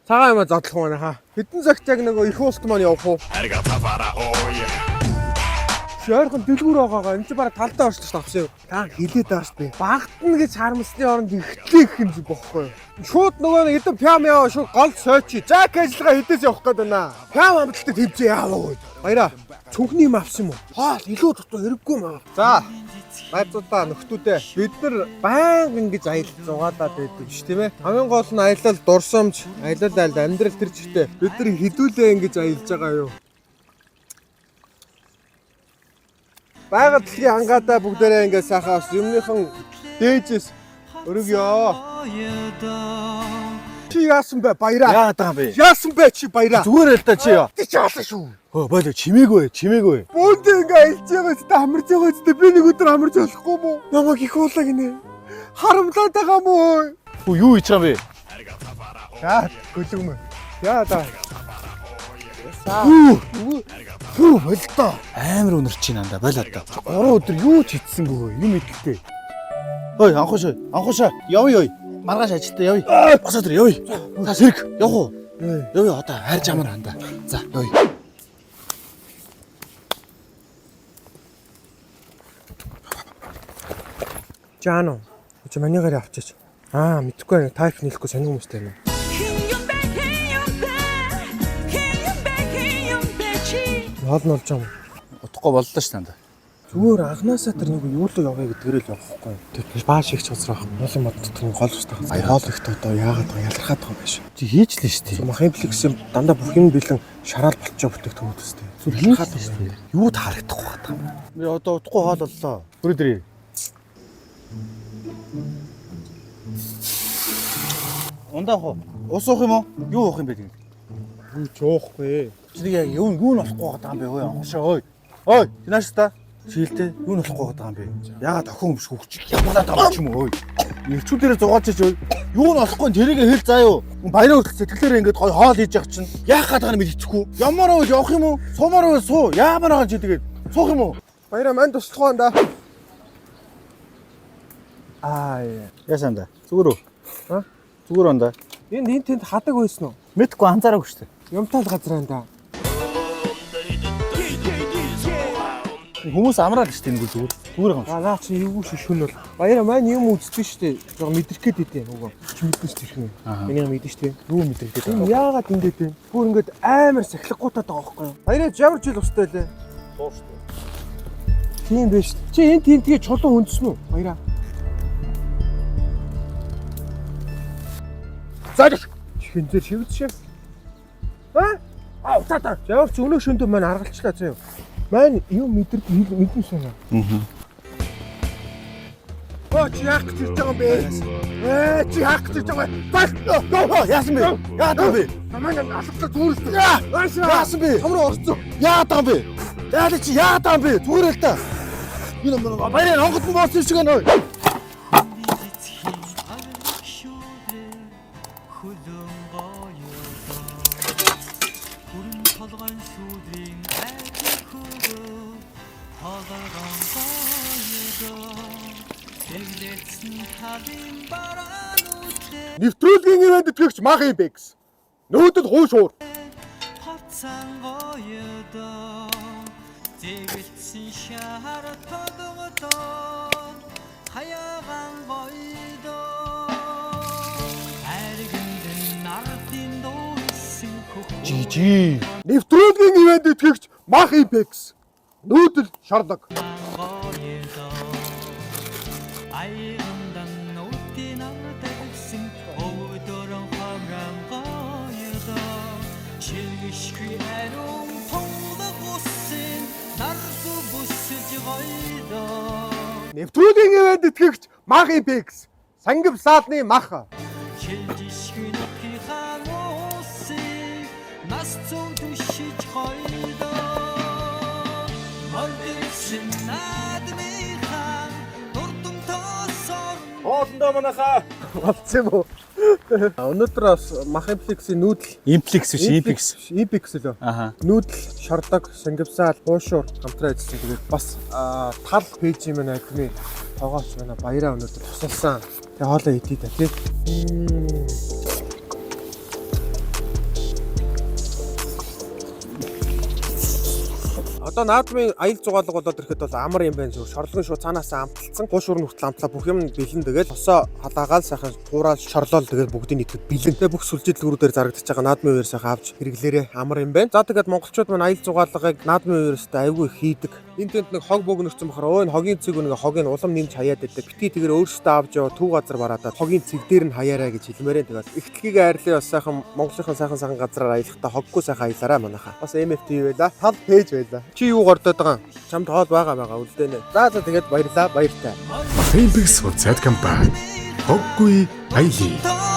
Цагаан юм задлах маань хаа. Хэдэн цагт яг нөгөө их уст маань явах уу? Шойрхон дэлгүүр байгаагаа энэ чи бараг талдаа орчих тавсан юм. Та хилээд байгаа штэ. Багтна гэж харамсны оронд ихтлээ их юм зүг бохгүй юу? Шууд нөгөө нэг эдэн пям яваа шууд гол сойчи. Жак ажиллагаа хэдээс явах гээд байна. Пям амталтад хэвжээ яаваа. Баяра. Цүнхний юм авсан юм уу? Хоол илүү дутуу хэрэггүй юм аа. За. Найзуудаа нөхдүүдээ бид нар баян ингэж аялал зугаалаад байдаг ш тийм ээ. Хамгийн гол нь аялал дурсамж, аялал амьдрал төр чигтээ бид нар хідүүлээ ингэж аялж байгаа юу. Байгаль дэлхийн ангаадаа бүгдээрээ ингэ сайхан ус юмныхан дээжээс өргөё. Чи яасан бэ баяраа? Яагаад байгаа бэ? Яасан бэ чи баяраа? Зүгээр л да чи яа. Чи яасан шүү. Хөө болоо чимээгүй. Бөөд ингэ аялж байгаа ч та хамарч байгаа ч би нэг өдөр хамарч болохгүй мó. Намайг их уулаа гинэ. Харамлаад байгаа мó. Хөө юу хийж байгаа бэ? Яа гөлөм. Яа да. Хөө болтоо. Амар өнөрч чинь анда болоо да. 3 өдөр юу ч хийцсэнгөө юм идэхтэй. Ой анхушаа явъя. Маргааш ажилдаа явъя. Босоо тэр явъя. Та сэрэг явах уу? Явъя одоо хайрж амар хандаа. За явъя. Жаано. Чи манийгаар авчаач. Мэдхгүй байна. Та их нийлэхгүй сонир хүмүүстэй юм. Хоол нь болж байгаа юм. Утгагүй боллоо ш танд. Зүгээр анханасаа тэр нэг юу л яваа гэдгээрээ л явахгүй. Тэр бааш их цоцрох. Олон модд тэр гол ус тахсан. Хоол ихт одоо яагаад байгаа ялархаад байгаа юм биш. Чи хийж л ш тий. Мах имплекс юм дандаа бүх юм бэлэн шараал болчоо бүтээгдэхүүн үстэй. Зүгээр ялархаад байгаа. Юу таарагдахгүй байгаа юм. Би одоо утгагүй хоол боллоо. Хүрээдрээ. Ундаах уу? Ус уух юм уу? Юу уух юм бэ тийм? Юу ч уухгүй. Чи яг юу нь болохгүй байгаа юм бэ ой анхшаа ой. Ой, тинаш та. Шилтэй юу нь болохгүй байгаа юм бэ? Яагаад охин өмш хөвчих ямаа даа ч юм ой. Ирчүүдээрээ зугаалчих ой. Юу нь болохгүй тэрийг хэл заа юу. Баяраа хүртэл сэтгэлээрээ ингэж гой хоол хийж явах чинь яах гээд байгааг нь мэдчихгүй. Ямар уу явах юм уу? Суумаар уу суу. Яамаар байгаа чи тэгээд суух юм уу? Баяраа манд туслах байна да. Яасан да. Зүгээр үү? Зүгээр он да. Энд тэнд хадаг байсан уу? Мэдгүй анзаараагүй шүү дээ. Юмтай л газар энэ да. Хүмүүс амраад шүү дээ нэг зүгээр. Зүгээр юм. Наа чи эвгүй шишгэн бол. Баяраа маань юм үздэг шүү дээ. Жог мэдрэх гээд идэв нөгөө. Чи мэдэн шүү дээ. Миний мэдэн шүү дээ. Юу мэдрэгдээд байна? Яагаад ингэж вэ? Бүр ингэж амар сахилахгүйтай байгаа байхгүй юу? Баяраа ямар жил устай лээ? Суу шүү дээ. Тийм биш. Чи энэ тентгээ чулуу хүндсэн үү? Баяраа. Заач. Хинзэр шивдшээ. Утаа. Ямар ч өнөө шөндөө маань аргалчлаа заяа. Маань юу мэдэн санаа. Чи яах гэж ирж байгаа юм бэ? Чи яах гэж ирж байгаа юм бэ? Яасан бэ? Яагаад юм бэ? Намайг алхахлаа зүрэлсэн. Яасан бэ? Хамруу орцсон. Яагаад юм бэ? Яагаад чи яагаад юм бэ? Зүгээр л та. Энэ баяраа онгод нь боосон шиг байна ой. Нэвтрүүлгийн ивент итгэгч мах юм бэ гэсэн. Нөөдөд хууш уур. Жи. Нэвтрүүлгийн ивент итгэгч мах юм бэ гэсэн. Нүүдэл шарлаг. Нэвтрүүлгийн ивент итгэгч мах юм бэ гэсэн. Сангив саадны мах. Хоолндоо манайхаа Болцсон юм уу? Өнөөдөр бас мах имплексийн нүүдэл имплекс биш импекс лөө. Нүүдэл, шардаг, сангивсаал, буушуур хамтран ажилласан. Тэгээд бас тал пэйж юм админ тоогооч манай баяраа өнөөдөр тусалсан. Тэгээ хоолоо идээ та тий. Одоо наадмын аял зугаалга болоод ирэхэд бол амар юм байна шүү. Шорлогын шууд цаанаас амталцсан. Гуушуурын хүртэл амтлаа бүх юм бэлэн тэгээд тосоо хадаагаал сайхан гуураа шорлол тэгээд бүгдийн нийтлэг бэлэн. Тэгээд бүх сүлжээдлгүүрээр зарагдаж байгаа наадмын үеэр сайхан авч хэрэглээрээ амар юм байна. За тэгээд монголчууд маань аял зугаалгыг наадмын үеэрстэй аягүй хийдэг. Энд тэнд нэг хог бөөгнөрсөн бахаар өө хогийн цэг нэг хогийн улам нэмж хаяад байдаг. Бити тэгэр өөрсдөө авч яваа төв газар бараадаа хогийн цэг дээр нь хаяараа гэж хэлмээрэн. Тэгээд ихтлгийг айрлаа бас сайхан монголынхан сайхан газраар аялахдаа хоггүй сайхан аялаараа манайхаа. Бас MFT байла. Тал пэйж байла. Чи юу гордоод байгаа? Чамд хоол байгаа үлдээнэ. За тэгээд баярлаа баяртай. Olympics Hotel компани. Хоггүй аялал.